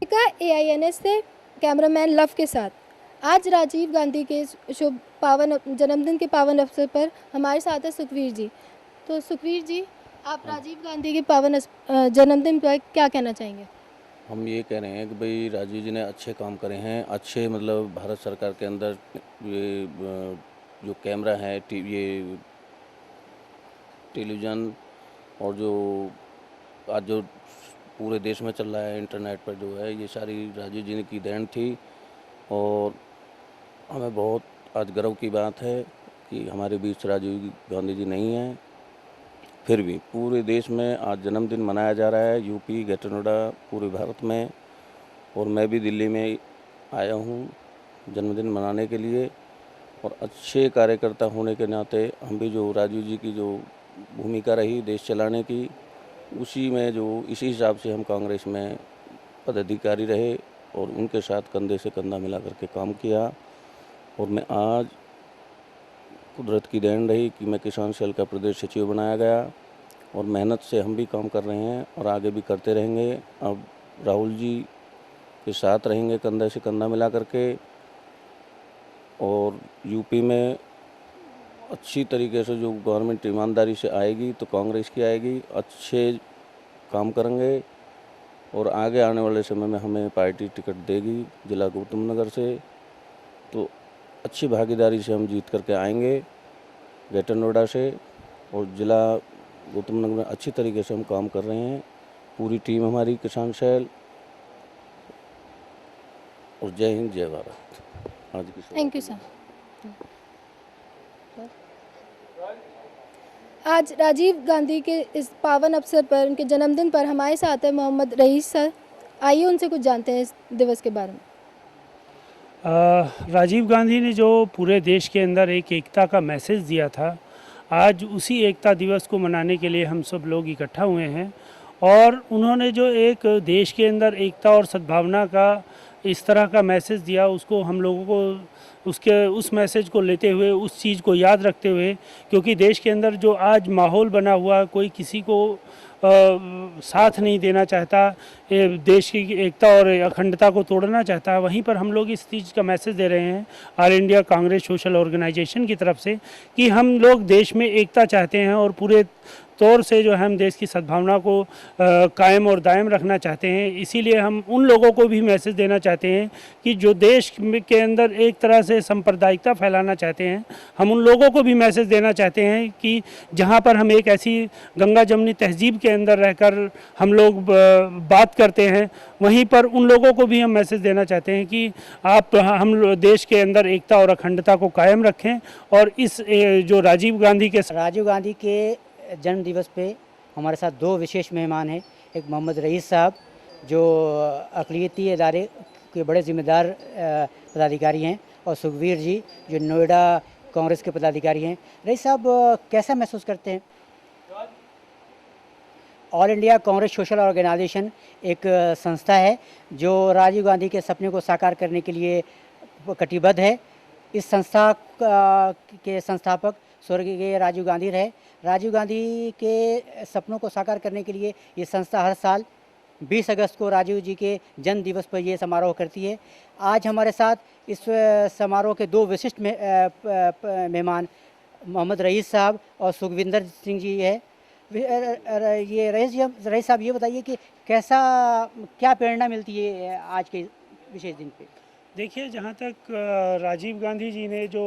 का AINS से cameraman love के साथ आज राजीव गांधी के शुभ पावन जन्मदिन के पावन अवसर पर हमारे साथ है सुखवीर जी। तो सुखवीर जी, आप राजीव गांधी के पावन जन्मदिन पर क्या कहना चाहेंगे? हम ये कह रहे हैं कि भाई राजीव जी ने अच्छे काम करे हैं, अच्छे मतलब भारत सरकार के अंदर ये जो कैमरा है, ये टेलीविज़न और जो आज जो पूरे देश में चल रहा है इंटरनेट पर जो है, ये सारी राजीव जी की देन थी। और हमें बहुत आज गर्व की बात है कि हमारे बीच राजीव गांधी जी नहीं हैं, फिर भी पूरे देश में आज जन्मदिन मनाया जा रहा है, यूपी, ग्रेटर नोएडा, पूरे भारत में। और मैं भी दिल्ली में आया हूँ जन्मदिन मनाने के लिए। और अच्छे कार्यकर्ता होने के नाते हम भी जो राजीव जी की जो भूमिका रही देश चलाने की, उसी में जो इसी हिसाब से हम कांग्रेस में पदाधिकारी रहे और उनके साथ कंधे से कंधा मिला करके काम किया। और मैं आज कुदरत की देन रही कि मैं किसान सेल का प्रदेश सचिव बनाया गया और मेहनत से हम भी काम कर रहे हैं और आगे भी करते रहेंगे। अब राहुल जी के साथ रहेंगे कंधे से कंधा मिला करके। और यूपी में अच्छी तरीके से जो गवर्नमेंट ईमानदारी से आएगी तो कांग्रेस की आएगी, अच्छे काम करेंगे। और आगे आने वाले समय में हमें पार्टी टिकट देगी जिला गौतम नगर से, तो अच्छी भागीदारी से हम जीत करके आएंगे ग्रेटर नोएडा से। और जिला गौतम नगर में अच्छी तरीके से हम काम कर रहे हैं, पूरी टीम हमारी किसान सेल। और जय हिंद, जय भारत। आज की थैंक यू सर। आज राजीव गांधी के इस पावन अवसर पर, उनके जन्मदिन पर हमारे साथ है मोहम्मद रईस सर। आइए उनसे कुछ जानते हैं इस दिवस के बारे में। राजीव गांधी ने जो पूरे देश के अंदर एक एकता का मैसेज दिया था, आज उसी एकता दिवस को मनाने के लिए हम सब लोग इकट्ठा हुए हैं। और उन्होंने जो एक देश के अंदर एकता और सद्भावना का इस तरह का मैसेज दिया, उसको हम लोगों को उस मैसेज को लेते हुए, उस चीज़ को याद रखते हुए, क्योंकि देश के अंदर जो आज माहौल बना हुआ, कोई किसी को साथ नहीं देना चाहता, देश की एकता और अखंडता को तोड़ना चाहता है, वहीं पर हम लोग इस चीज़ का मैसेज दे रहे हैं All India Congress Social Organisation की तरफ से कि हम लोग देश में एकता चाहते हैं और पूरे तौर से जो है हम देश की सद्भावना को कायम और दायम रखना चाहते हैं। इसीलिए हम उन लोगों को भी मैसेज देना चाहते हैं कि जो देश के अंदर एक तरह से सांप्रदायिकता फैलाना चाहते हैं, हम उन लोगों को भी मैसेज देना चाहते हैं कि जहां पर हम एक ऐसी गंगा जमनी तहजीब के अंदर रहकर हम लोग बात करते हैं, वहीं पर उन लोगों को भी हम मैसेज देना चाहते हैं कि आप हम देश के अंदर एकता और अखंडता को कायम रखें। और इस जो राजीव गांधी के जन्म दिवस पे हमारे साथ दो विशेष मेहमान हैं। एक मोहम्मद रईस साहब जो अक़लियती इदारे के बड़े ज़िम्मेदार पदाधिकारी हैं, और सुखवीर जी जो नोएडा कांग्रेस के पदाधिकारी हैं। रईस साहब, कैसा महसूस करते हैं? All India Congress Social Organisation एक संस्था है जो राजीव गांधी के सपने को साकार करने के लिए कटिबद्ध है। इस संस्था के संस्थापक स्वर्गीय राजीव गांधी रहे। राजीव गांधी के सपनों को साकार करने के लिए ये संस्था हर साल 20 अगस्त को राजीव जी के जन्म दिवस पर ये समारोह करती है। आज हमारे साथ इस समारोह के दो विशिष्ट मेहमान मोहम्मद रईस साहब और सुखविंदर सिंह जी है। ये रईस साहब, ये बताइए कि क्या प्रेरणा मिलती है आज के विशेष दिन पे? देखिए, जहाँ तक राजीव गांधी जी ने जो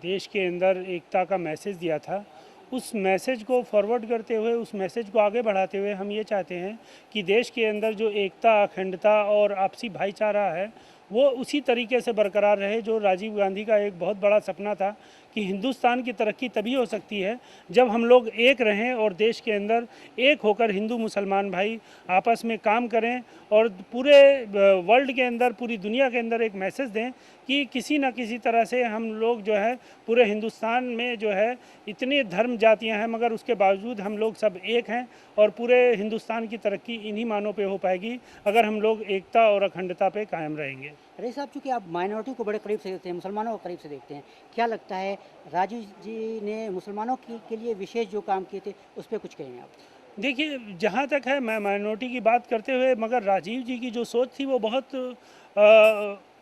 देश के अंदर एकता का मैसेज दिया था, उस मैसेज को फॉरवर्ड करते हुए, उस मैसेज को आगे बढ़ाते हुए हम ये चाहते हैं कि देश के अंदर जो एकता, अखंडता और आपसी भाईचारा है, वो उसी तरीके से बरकरार रहे जो राजीव गांधी का एक बहुत बड़ा सपना था कि हिंदुस्तान की तरक्की तभी हो सकती है जब हम लोग एक रहें और देश के अंदर एक होकर हिंदू मुसलमान भाई आपस में काम करें और पूरे वर्ल्ड के अंदर, पूरी दुनिया के अंदर एक मैसेज दें कि किसी न किसी तरह से हम लोग जो है पूरे हिंदुस्तान में जो है इतनी धर्म जातियां हैं, मगर उसके बावजूद हम लोग सब एक हैं और पूरे हिंदुस्तान की तरक्की इन्हीं मानों पे हो पाएगी अगर हम लोग एकता और अखंडता पे कायम रहेंगे। रईस साहब, चूँकि आप माइनॉरिटी को बड़े करीब से देखते हैं, मुसलमानों को करीब से देखते हैं, क्या लगता है राजीव जी ने मुसलमानों के लिए विशेष जो काम किए थे उस पर कुछ कहें आप? देखिए, जहाँ तक है मैं माइनॉरिटी की बात करते हुए, मगर राजीव जी की जो सोच थी वो बहुत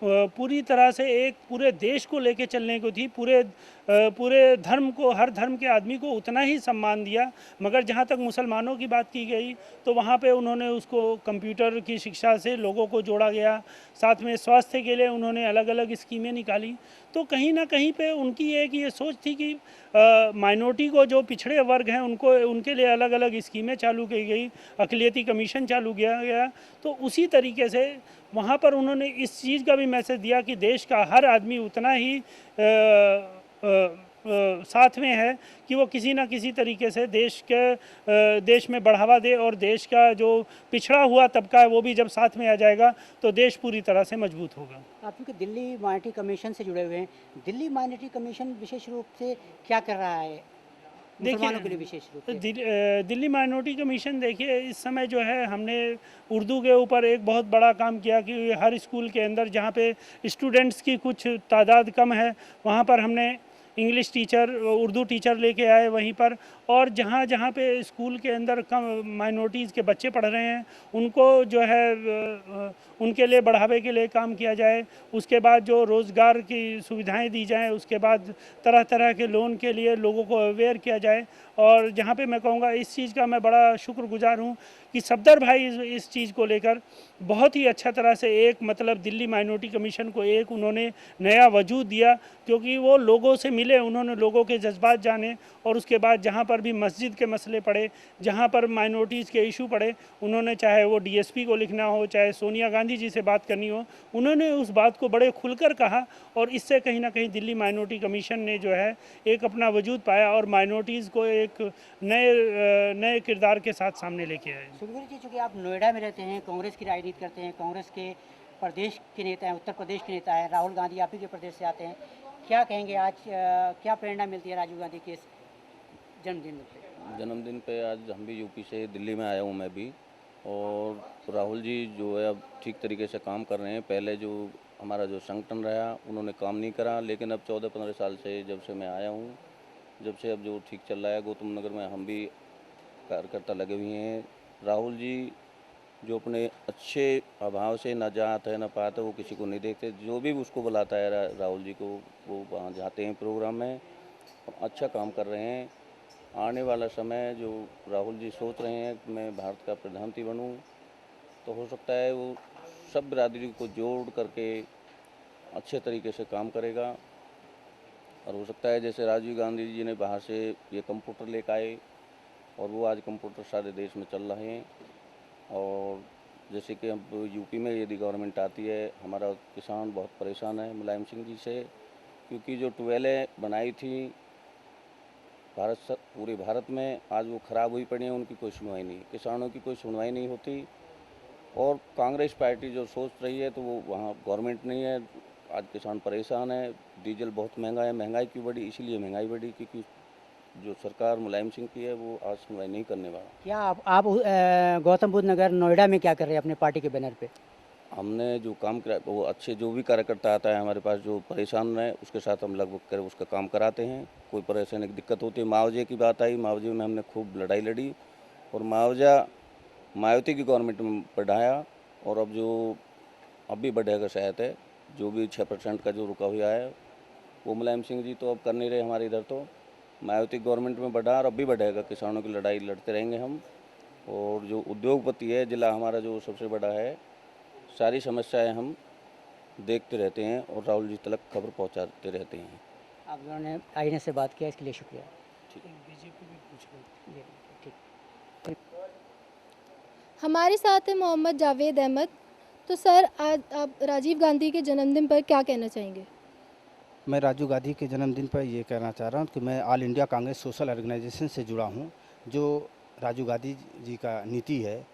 पूरी तरह से एक पूरे देश को लेके चलने को थी। पूरे धर्म को, हर धर्म के आदमी को उतना ही सम्मान दिया। मगर जहाँ तक मुसलमानों की बात की गई तो वहाँ पे उन्होंने उसको कंप्यूटर की शिक्षा से लोगों को जोड़ा गया। साथ में स्वास्थ्य के लिए उन्होंने अलग अलग स्कीमें निकाली। तो कहीं ना कहीं पे उनकी एक ये सोच थी कि माइनॉरिटी को, जो पिछड़े वर्ग हैं, उनको, उनके लिए अलग अलग स्कीमें चालू की गई, अक़लियती कमीशन चालू किया गया। तो उसी तरीके से वहाँ पर उन्होंने इस चीज़ का भी मैसेज दिया कि देश का हर आदमी उतना ही साथ में है कि वो किसी ना किसी तरीके से देश में बढ़ावा दे, और देश का जो पिछड़ा हुआ तबका है वो भी जब साथ में आ जाएगा तो देश पूरी तरह से मजबूत होगा। आप क्योंकि दिल्ली माइनॉरिटी कमीशन से जुड़े हुए हैं, दिल्ली माइनॉरिटी कमीशन विशेष रूप से क्या कर रहा है मुसलमानों के लिए विशेष रूप से? दिल्ली माइनॉरिटी कमीशन, देखिए इस समय जो है हमने उर्दू के ऊपर एक बहुत बड़ा काम किया कि हर स्कूल के अंदर जहाँ पे स्टूडेंट्स की कुछ तादाद कम है वहाँ पर हमने इंग्लिश टीचर, उर्दू टीचर लेके आए वहीं पर। और जहाँ जहाँ पे स्कूल के अंदर कम माइनॉरिटीज़ के बच्चे पढ़ रहे हैं उनको जो है उनके लिए बढ़ावे के लिए काम किया जाए। उसके बाद जो रोज़गार की सुविधाएं दी जाएं, उसके बाद तरह तरह के लोन के लिए लोगों को अवेयर किया जाए। और जहाँ पे मैं कहूँगा इस चीज़ का मैं बड़ा शुक्रगुजार हूँ कि सफदर भाई इस चीज़ को लेकर बहुत ही अच्छा तरह से एक मतलब दिल्ली माइनॉरिटी कमीशन को एक उन्होंने नया वजूद दिया, क्योंकि वो लोगों से मिले, उन्होंने लोगों के जज्बात जाने। और उसके बाद जहाँ पर भी मस्जिद के मसले पड़े, जहाँ पर माइनॉरिटीज़ के इशू पड़े, उन्होंने चाहे वो डीएसपी को लिखना हो, चाहे सोनिया गांधी जी से बात करनी हो, उन्होंने उस बात को बड़े खुलकर कहा। और इससे कहीं ना कहीं दिल्ली माइनॉरिटी कमीशन ने जो है एक अपना वजूद पाया और माइनॉरिटीज़ को एक नए किरदार के साथ सामने लेके आए। सुखबीर जी, चूँकि आप नोएडा में रहते हैं, कांग्रेस की राजनीति करते हैं, कांग्रेस के प्रदेश के नेता हैं, उत्तर प्रदेश के नेता हैं, राहुल गांधी आप ही के प्रदेश से आते हैं, क्या कहेंगे आज क्या प्रेरणा मिलती है राजीव गांधी के इस जन्मदिन पे आज हम भी यूपी से दिल्ली में आया हूँ मैं भी। और राहुल जी जो है अब ठीक तरीके से काम कर रहे हैं। पहले जो हमारा जो संगठन रहा उन्होंने काम नहीं करा, लेकिन अब 14-15 साल से जब से मैं आया हूँ, जब से अब जो ठीक चल रहा है, गौतम नगर में हम भी कार्यकर्ता लगे हुए हैं। राहुल जी जो अपने अच्छे अभाव से न जात है न पात है, वो किसी को नहीं देखते, जो भी उसको बुलाता है राहुल जी को वो वहाँ जाते हैं प्रोग्राम में। अच्छा काम कर रहे हैं। आने वाला समय जो राहुल जी सोच रहे हैं कि मैं भारत का प्रधानमंत्री बनूं, तो हो सकता है वो सब बिरादरी को जोड़ करके अच्छे तरीके से काम करेगा। और हो सकता है जैसे राजीव गांधी जी ने बाहर से ये कंप्यूटर लेकर आए और वो आज कंप्यूटर सारे देश में चल रहे हैं। और जैसे कि अब यूपी में यदि गवर्नमेंट आती है, हमारा किसान बहुत परेशान है मुलायम सिंह जी से, क्योंकि जो ट्यूबवेलें बनाई थी पूरे भारत में, आज वो ख़राब हुई पड़ी हैं, उनकी कोई सुनवाई नहीं, किसानों की कोई सुनवाई नहीं होती। और कांग्रेस पार्टी जो सोच रही है तो वो वहाँ गवर्नमेंट नहीं है, आज किसान परेशान है। डीजल बहुत महंगा है, महंगाई क्यों बढ़ी? इसीलिए महंगाई बढ़ी क्योंकि जो सरकार मुलायम सिंह की है वो आज सुनवाई नहीं करने वाला। क्या आप गौतम बुद्ध नगर नोएडा में क्या कर रहे हैं अपने पार्टी के बैनर पे? हमने जो काम करा वो अच्छे, जो भी कार्यकर्ता आता है हमारे पास जो परेशान है उसके साथ हम लगभग कर उसका काम कराते हैं। कोई परेशानी की दिक्कत होती है, मुआवजे की बात आई, मुआवजे में हमने खूब लड़ाई लड़ी और मुआवजा मायावती की गवर्नमेंट में बढ़ाया। और अब जो अब भी बढ़ेगा शायद है, जो भी 6% का जो रुका हुआ है वो मुलायम सिंह जी तो अब कर नहीं रहे हमारे इधर, तो मायावती गवर्नमेंट में बढ़ा और अब भी बढ़ेगा। किसानों की लड़ाई लड़ते रहेंगे हम। और जो उद्योगपति है जिला हमारा जो सबसे बड़ा है, सारी समस्याएं हम देखते रहते हैं और राहुल जी तक खबर पहुंचाते रहते हैं। आप दोनों ने आईने से बात किया, इसके लिए शुक्रिया। बीजेपी भी पूछ रहे हैं। ठीक। हमारे साथ है मोहम्मद जावेद अहमद। तो सर, आज आप राजीव गांधी के जन्मदिन पर क्या कहना चाहेंगे? मैं राजीव गांधी के जन्मदिन पर ये कहना चाह रहा हूँ कि मैं All India Congress Social Organisation से जुड़ा हूँ। जो राजीव गांधी जी का नीति है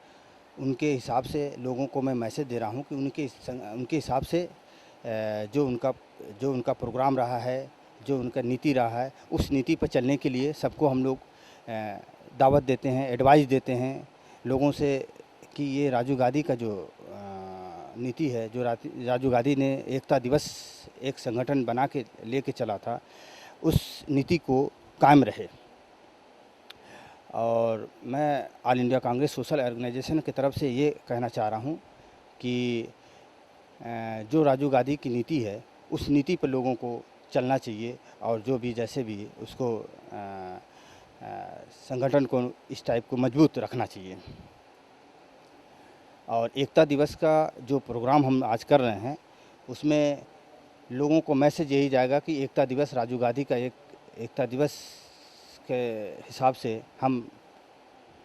उनके हिसाब से लोगों को मैं मैसेज दे रहा हूँ कि उनके हिसाब से जो उनका प्रोग्राम रहा है, जो उनका नीति रहा है, उस नीति पर चलने के लिए सबको हम लोग दावत देते हैं, एडवाइस देते हैं लोगों से कि ये राजीव गांधी का जो नीति है, जो राजीव गांधी ने एकता दिवस एक संगठन बना के लेके चला था, उस नीति को कायम रहे। और मैं All India Congress Social Organisation की तरफ से ये कहना चाह रहा हूँ कि जो राजीव गांधी की नीति है उस नीति पर लोगों को चलना चाहिए और जो भी जैसे भी उसको संगठन को इस टाइप को मजबूत रखना चाहिए। और एकता दिवस का जो प्रोग्राम हम आज कर रहे हैं उसमें लोगों को मैसेज यही जाएगा कि एकता दिवस राजीव गांधी का एक एकता दिवस के हिसाब से हम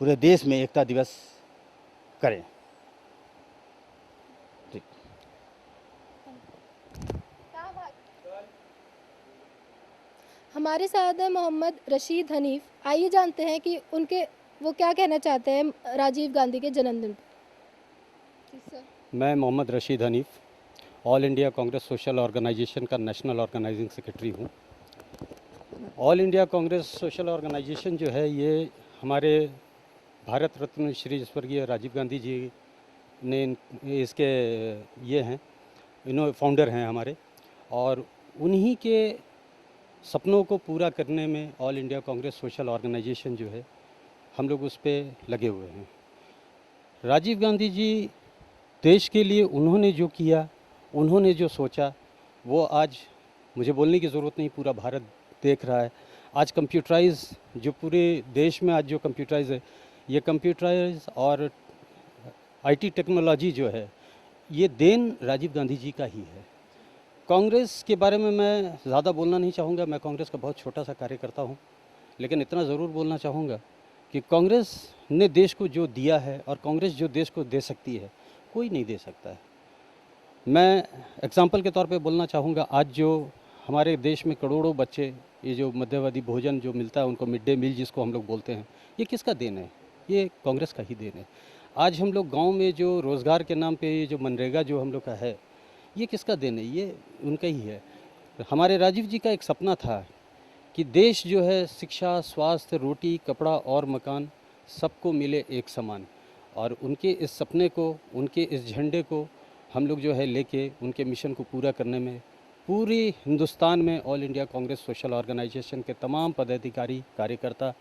पूरे देश में एकता दिवस करें। ठीक। हमारे साथ है मोहम्मद रशीद हनीफ। आइए जानते हैं कि वो क्या कहना चाहते हैं राजीव गांधी के जन्मदिन पर। जी सर। मैं Mohammad Rashid Hanif All India Congress Social Organisation का नेशनल ऑर्गेनाइजिंग सेक्रेटरी हूँ। All India Congress Social Organisation जो है ये हमारे भारत रत्न श्री स्वर्गीय राजीव गांधी जी ने इसके ये हैं, फाउंडर हैं हमारे, और उन्हीं के सपनों को पूरा करने में All India Congress Social Organisation जो है हम लोग उस पर लगे हुए हैं। राजीव गांधी जी देश के लिए उन्होंने जो किया, उन्होंने जो सोचा, वो आज मुझे बोलने की ज़रूरत नहीं, पूरा भारत देख रहा है। आज कंप्यूटराइज जो पूरे देश में आज जो कंप्यूटराइज है, ये कंप्यूटराइज और आईटी टेक्नोलॉजी जो है ये देन राजीव गांधी जी का ही है। कांग्रेस के बारे में मैं ज़्यादा बोलना नहीं चाहूँगा, मैं कांग्रेस का बहुत छोटा सा कार्यकर्ता हूँ, लेकिन इतना ज़रूर बोलना चाहूँगा कि कांग्रेस ने देश को जो दिया है और कांग्रेस जो देश को दे सकती है कोई नहीं दे सकता है। मैं एग्जाम्पल के तौर पे बोलना चाहूँगा, आज जो हमारे देश में करोड़ों बच्चे ये जो मध्यवर्ती भोजन जो मिलता है उनको मिड डे मील जिसको हम लोग बोलते हैं, ये किसका देन है? ये कांग्रेस का ही देन है। आज हम लोग गांव में जो रोज़गार के नाम पे ये जो मनरेगा जो हम लोग का है, ये किसका देन है? ये उनका ही है। हमारे राजीव जी का एक सपना था कि देश जो है शिक्षा, स्वास्थ्य, रोटी, कपड़ा और मकान सबको मिले एक समान, और उनके इस सपने को, उनके इस झंडे को हम लोग जो है लेके उनके मिशन को पूरा करने में पूरी हिंदुस्तान में All India Congress Social Organisation के तमाम पदाधिकारी, कार्यकर्ता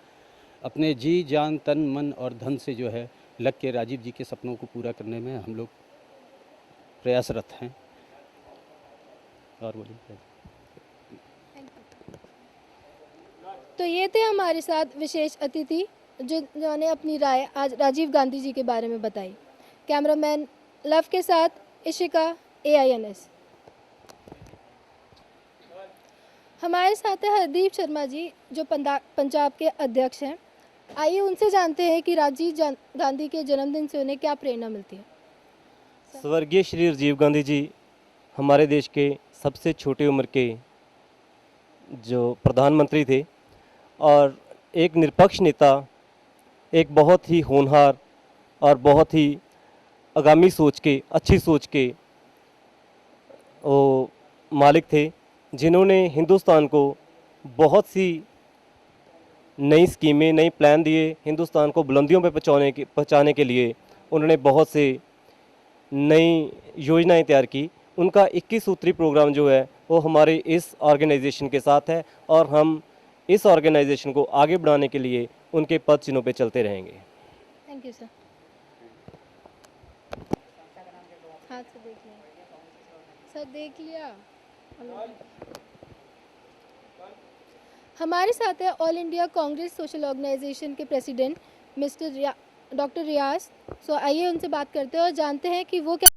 अपने जी जान, तन, मन और धन से जो है लग के राजीव जी के सपनों को पूरा करने में हम लोग प्रयासरत हैं। और बोलिए। तो ये थे हमारे साथ विशेष अतिथि जिन्होंने अपनी राय आज राजीव गांधी जी के बारे में बताई। कैमरामैन लव के साथ इशिका, AINS। हमारे साथ है हरदीप शर्मा जी जो पंजाब के अध्यक्ष हैं। आइए उनसे जानते हैं कि राजीव गांधी के जन्मदिन से उन्हें क्या प्रेरणा मिलती है। स्वर्गीय श्री राजीव गांधी जी हमारे देश के सबसे छोटी उम्र के जो प्रधानमंत्री थे और एक निरपक्ष नेता, एक बहुत ही होनहार और बहुत ही आगामी सोच के, अच्छी सोच के वो मालिक थे, जिन्होंने हिंदुस्तान को बहुत सी नई स्कीमें, नई प्लान दिए। हिंदुस्तान को बुलंदियों पर पहुंचाने के लिए उन्होंने बहुत से नई योजनाएं तैयार की। उनका 21 सूत्री प्रोग्राम जो है वो हमारे इस ऑर्गेनाइजेशन के साथ है और हम इस ऑर्गेनाइजेशन को आगे बढ़ाने के लिए उनके पद चिन्हों पे चलते रहेंगे। Thank you sir. हाथ से देख लिया सर, देख लिया। हमारे साथ है All India Congress Social Organisation के प्रेसिडेंट मिस्टर डॉक्टर रियाज। आइए उनसे बात करते हैं और जानते हैं कि वो क्या